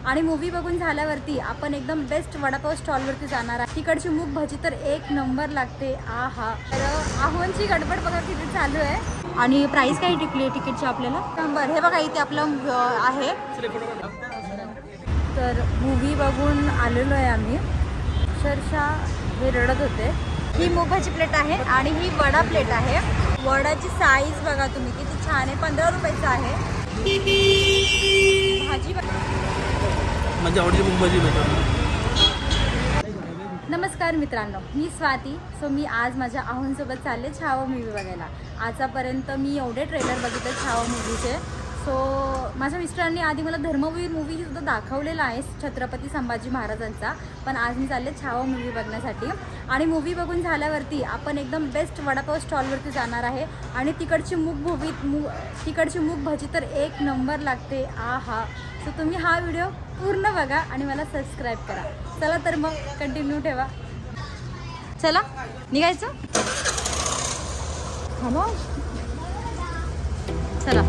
आणि मूवी बघून झाल्यावरती आपण एकदम बेस्ट वडापाव स्टॉलवरती जाणार आहे। तिकडची मूग भाजी तर एक नंबर लागते। आहा, तर आहोंची गडबड बघा किती चालू आहे। आणि प्राइस काय टिकली तिकीटची आपल्याला नंबर हे बघा इथे आपलं आहे। तर मूवी बघून आलेलो आहे आम्ही। अक्षरशः हे रडत होते। ही मूग भाजी प्लेट आहे आणि ही वडा प्लेट आहे। वडाची साईज बघा तुम्ही किती छान आहे, 15 रुपयाचं आहे। भाजी म्हणजे आवडीची मूग भाजी भेटते। नमस्कार मित्रांनो, मी स्वाती। सो मी आज माझ्या आहोंसोबत चालले छावा मूवी बघायला। आतापर्यंत मी एवढे ट्रेलर बघितले छावा मूवीचे। सो माझ्या मिस्टरांनी आधी मला धर्मवीर मूवी सुद्धा दाखवलेला आहे छत्रपती संभाजी महाराजांचा, पण आज मी चालले छावा मूवी बघण्यासाठी। आणि मूवी बघून झाल्यावरती आपण एकदम बेस्ट वडापाव स्टॉलवरती जाणार आहे। आणि तिकडची मूग भाजी तर एक नंबर लागते। आहा, सो तुम्ही हा व्हिडिओ पूर्ण बघा आणि मला सबस्क्राईब करा। चला तर मग कंटिन्यू ठेवा। चला निघायचं, हॅलो चला।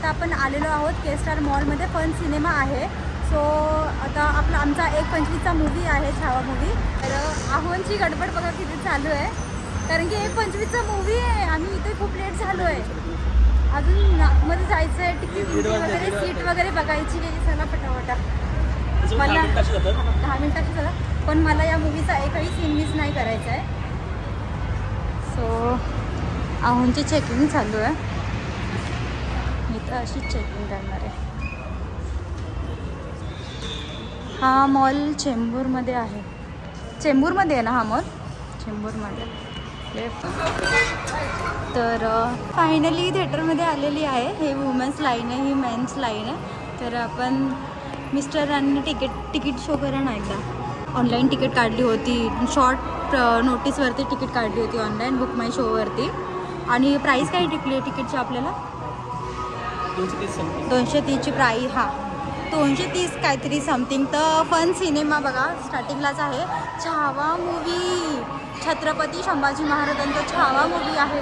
आपण आलेलो आहोत के स्टार मॉलमध्ये, फन सिनेमा आहे। सो आता आमचा 1:25चा मूवी आहे छावा मूवी। तर आहोंची गडबड बघा किती चालू आहे, कारण की 1:25चा मूवी आहे। आम्ही इथे खूप लेट झालो आहे, अजून मध्ये जायचं आहे, तिकीट वगैरे सीट वगैरे बघायची आहे। चला पटापटा, मला 10 मिनिटाची चला, पण मला या मूवीचा एकही सीन मिस नाही करायचा आहे। सो आहोंची चेकिंग चालू आहे, अशीच चेकिंग करणार आहे। हा मॉल चेंबूरमध्ये आहे, चेंबूरमध्ये आहे ना हा मॉल, चेंबूरमध्ये। तर फायनली थिएटरमध्ये आलेली आहे। हे वुमेन्स लाईन आहे, ही मेन्स लाईन आहे। तर आपण मिस्टरांनी तिकीट शो करा ना एकदा। ऑनलाईन तिकीट काढली होती, शॉर्ट नोटीसवरती तिकीट काढली होती ऑनलाईन बुक माय शोवरती। आणि प्राईस काय टिकली तिकीटची आपल्याला 230ची प्राईस। हां 230 काहीतरी समथिंग। तर फन सिनेमा बघा स्टार्टिंगलाच आहे। छावा मूवी, छत्रपती संभाजी महाराजांचा छावा मूवी आहे।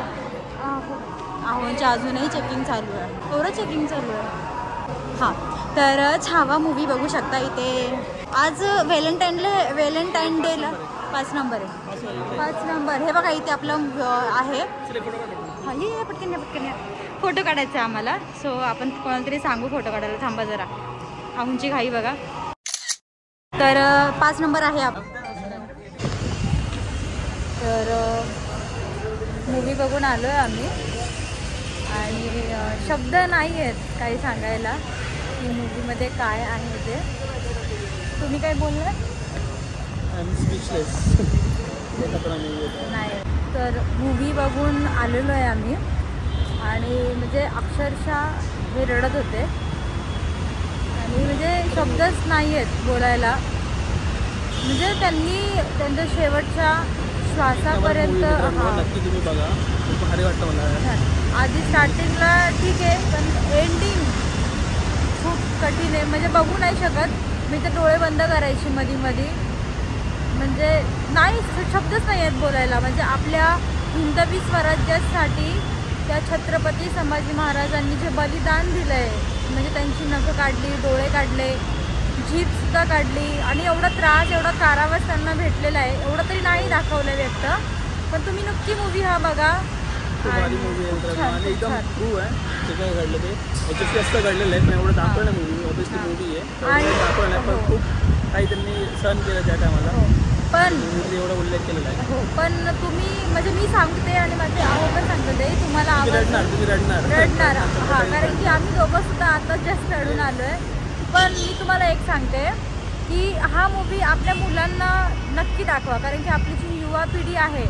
आहोंच्या अजूनही चेकिंग चालू आहे, थोडं चेकिंग चालू आहे। हां, तर छावा मूवी बघू शकता इथे। आज व्हॅलेंटाईन डेला 5 नंबर आहे, 5 नंबर। हे बघा इथे आपलं आहे। हां ये पटकन फोटो काढायचा आहे आम्हाला। सो आपण कोणाला तरी सांगू फोटो काढायला, थांबा जरा, आहोंची घाई बघा। तर 5 नंबर आहे आपण। तर मूवी बघून आलो आहे आम्ही आणि शब्द नाही आहेत काही सांगायला की मूवीमध्ये काय आहे ते। तुम्ही काय बोललात? नाही, तर मूवी बघून आलेलो आहे आम्ही आणि म्हणजे अक्षरशः हे रडत होते आणि म्हणजे शब्दच नाही आहेत बोलायला। म्हणजे त्यांनी त्यांच्या शेवटच्या श्वासापर्यंत आधी स्टार्टिंगला ठीक आहे, पण एंडिंग खूप कठीण आहे। म्हणजे बघू नाही शकत मी, तर डोळे बंद करायची मधी म्हणजे नाही, शब्दच नाही आहेत बोलायला। म्हणजे आपल्या हिंदवी स्वराज्यासाठी त्या छत्रपती संभाजी महाराजांनी जे बलिदान दिलं आहे, म्हणजे त्यांची नखं काढली, डोळे काढले, जीभसुद्धा काढली आणि एवढा त्रास, एवढा कारावास त्यांना भेटलेला आहे। एवढं तरी नाही दाखवलं व्यक्त, पण तुम्ही नक्की मूवी हा बघा। एकदम ट्रू आहे ते काय घडलं ते, याच्याशी असं घडलेलं आहे, पण एवढं दाखवलं नाही मूवी। ऑब्विसली मूवी आहे, दाखवलं नाही, पण खूप काही त्यांनी सहन केलं त्या टायमाला, पण एवढा उल्लेख केलेला आहे। हो, पण तुम्ही म्हणजे मी सांगते आणि माझे आहो पण सांगते, तुम्हाला तुम्ही रडणार। हां, कारण की आम्ही दोघं सुद्धा आताच जास्त रडून आलो आहे। पण मी तुम्हाला एक सांगते की हा मूवी आपल्या मुलांना नक्की दाखवा, कारण की आपली जी युवा पिढी आहे,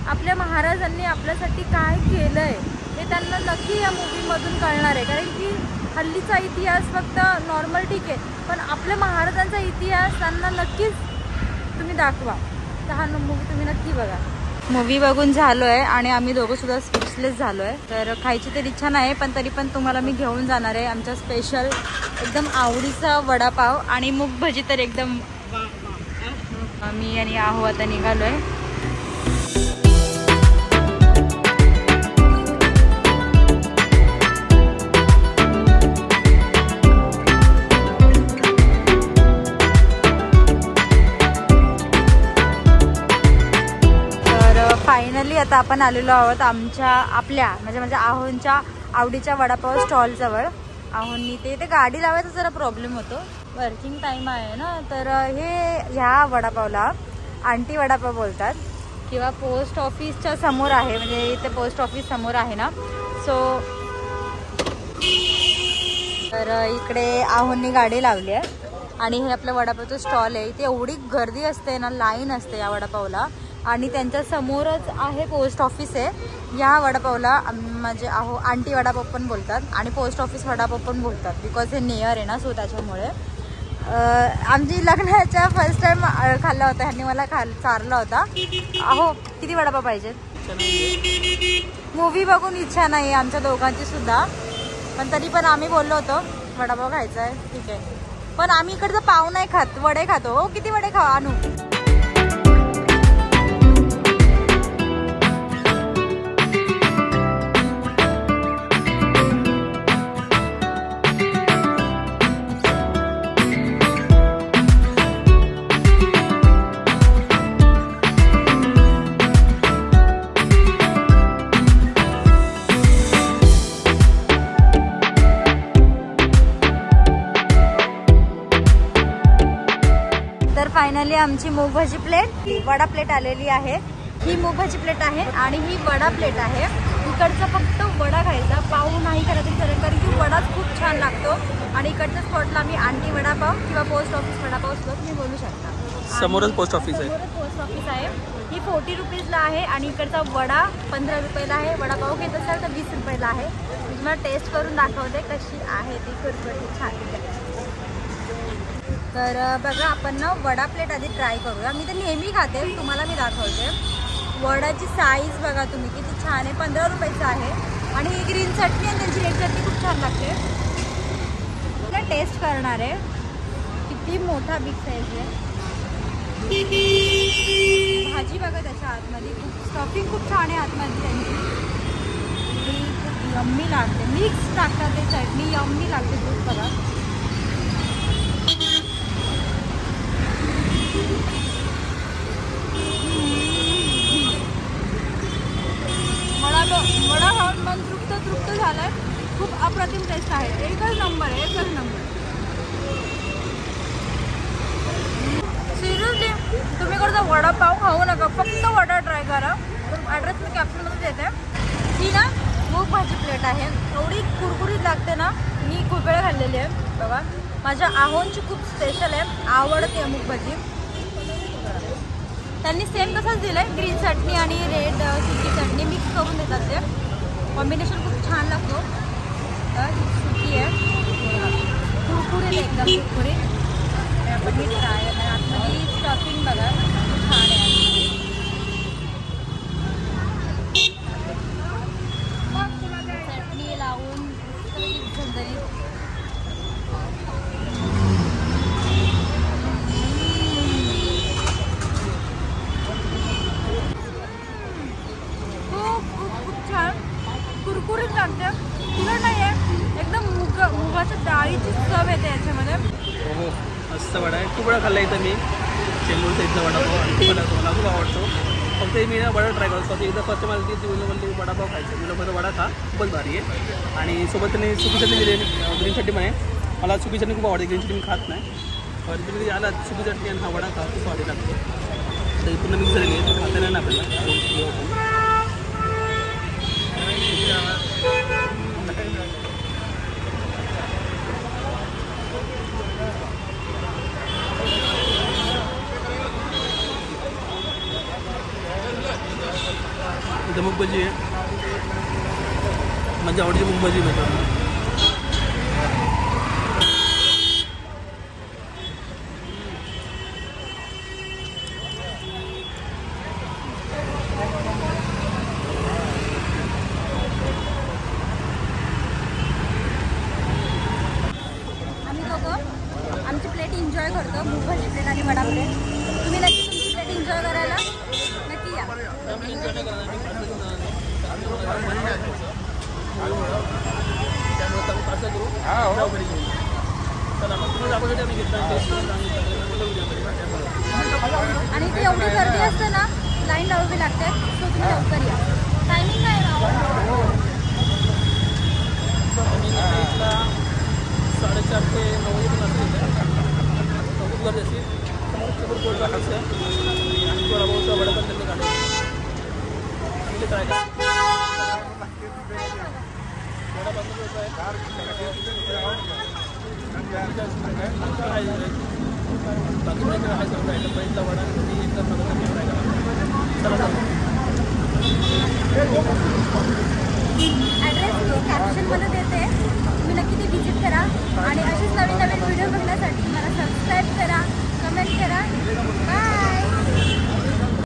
आपल्या महाराजांनी आपल्यासाठी काय केलं आहे हे त्यांना नक्की या मूवीमधून कळणार आहे। कारण की हल्लीचा इतिहास फक्त नॉर्मल ठीक आहे, पण आपल्या महाराजांचा इतिहास त्यांना नक्कीच तुम्ही दाखवा। तर हा मूवी तुम्ही नक्की बघा। मूवी बघून झालो आहे आणि आम्ही दोघं सुद्धा स्पीचलेस झालो आहे. तर खायची तर इच्छा नाही, पण तरी पण तुम्हाला मी घेऊन जाणार आहे आमच्या स्पेशल एकदम आवडीचा वडापाव आणि मूग भजी. तर एकदम मी आणि आहो आता निघालो आहे. फायनली आता आपण आलेलो आहोत आपल्या म्हणजे आहोंच्या आवडीच्या वडापाव स्टॉल जवळ. आहोंनी ते गाडी लावायचा जरा प्रॉब्लेम होतो, वर्किंग टाइम आहे ना. तर ह्या वडापावला आंटी वडापाव बोलतात किंवा पोस्ट ऑफिसच्या समोर आहे, म्हणजे इथे पोस्ट ऑफिस समोर आहे ना. सो तर इकडे आहोंनी गाडी लावली आहे आणि हे आपलं वडापावचं स्टॉल आहे. इथे एवढी गर्दी असते ना, लाईन असते या वडापावला. आणि त्यांच्या समोरच आहे पोस्ट ऑफिस आहे. या वडापावला म्हणजे आंटी वडापाव पण बोलतात आणि पोस्ट ऑफिस वडापाव पण बोलतात, बिकॉज हे नियर आहे ना. सो त्याच्यामुळे आमची लग्नाच्या फर्स्ट टाइम खाल्ला होता ह्यांनी, मला चारला होता. किती वडापाव पाहिजे? मूवी बघून इच्छा नाही आमच्या दोघांची सुद्धा, पण तरी पण आम्ही बोललो होतो वडापाव खायचा आहे, ठीक आहे. पण आम्ही इकडचं पाव नाही खात, वडे खातो. किती वडे खावा आणू? फायनली आमची मूग भाजी प्लेट, वडा प्लेट आलेली आहे. ही मूग भाजी प्लेट आहे आणि ही वडा प्लेट आहे. इकडचा फक्त वडा खायचा, पाव नाही करायचं चालेल, कारण की वडाच खूप छान लागतो. आणि इकडच्या स्पॉटला मी आंटी वडापाव किंवा पोस्ट ऑफिस वडापाव सुद्धा तुम्ही बोलू शकता. समोरच पोस्ट ऑफिस आहे. पोस्ट ऑफिस आहे. ही 40 रुपीजला आहे आणि इकडचा वडा 15 रुपयाला आहे. वडापाव घेत असाल तर 20 रुपयाला आहे. मी तुम्हाला टेस्ट करून दाखवते कशी आहे ती, कुरकुरीत छान. तर बघा आपण ना वडा प्लेट आधी ट्राय करूया. मी तर नेहमी खाते, तुम्हाला मी दाखवते. वडाची साईज बघा तुम्ही किती छान आहे. 15 रुपयाचं आहे आणि ही ग्रीन चटणी आणि त्यांची रेड चटणी खूप छान लागते. मला टेस्ट करणार आहे. किती मोठा बिग साईज आहे. भाजी बघा त्याच्या आतमध्ये, खूप स्टफिंग खूप छान आहे आतमध्ये त्यांची. खूप यम्मी लागते. मिक्स टाकतात ते चटणी, यम्मी लागते खूप. बघा वडा खाऊन मन तृप्त झालंय. खूप अप्रतिम टेस्ट आहे. एकच नंबर आहे, एकच नंबर. सिरियसली तुम्ही करता वडापाव खाऊ नका, फक्त वडा ट्राय करा. ॲड्रेस मी कॅप्शनमध्ये देते. ही ना मूग भाजी प्लेट आहे. एवढी कुरकुरीत लागते ना, मी खूप वेळा खाल्लेली आहे. बघा माझ्या आहोंची खूप स्पेशल आहे, आवडते मूग भाजी. त्यांनी सेम तसंच दिलं आहे, ग्रीन चटणी आणि रेड सुकी चटणी मिक्स करून देतात. ते कॉम्बिनेशन खूप छान लागतो. तर सुकी आहे, कुरकुरीत एकदम कुरकुरीत. आपण मी ट्राय आतमध्ये स्टफिंग बघा खूप छान आहे. चटणी लावून झणझणीत. कुरकुरीत लागते, तिखट नाही आहे. एकदम मुगाच्या डाळीची चव येते याच्यामध्ये. हो मस्त वडा आहे. खूप वेळा खाल्ला इथं मी चेंबूर साईडचा वडापाव आणि मला खूप आवडतो. फक्त मी ना वडा ट्राय करतो. एकदा फर्स्ट मला ती बोलली वडापाव खायचं. मी लोक वडा खा, खूपच भारी आहे. आणि सोबत त्यांनी सुकी चटणी दिली, ग्रीन चटणी पण आहे. मला सुकी चटणी खूप आवडते, ग्रीन चटणी मी खात नाही. पण तुम्ही आला सुकी चटणी आणि हा वडा खा, खूप भारी लागतो. तर पूर्ण मिक्स झालेली आहे, खाता नाही ना आपल्याला. इथं मूग भजी आहे, माझ्या आवडीची मूग भजी भेटतात. विचार नाही करणार मी पार्सल घेऊन जाणार नाही त्यामुळे आम्ही पार्सल करू जाऊ घरी घेऊन चला मग तुम्ही दाखवण्यासाठी आम्ही घेतला टेस्ट करून आणि ती एवढी गर्दी असते ना लाईन लावावी लागते सो तुम्ही लवकर या टायमिंग काय ना 4:30 ते 9 पण असेल खूप गर्दी असते समोर कोल्ड ड्रिंक्स आहे आणि वडापावचा वडा पण त्यांनी काढला ट्राय करा वडापाव बाकी आहे समजा आयटम पहिला वडा तुम्ही एकदम ट्राय करा चला ॲड्रेस मी कॅप्शनमध्ये देते तुम्ही नक्की ती व्हिजिट करा आणि अशीच नवीन नवीन व्हिडिओ बघण्यासाठी मला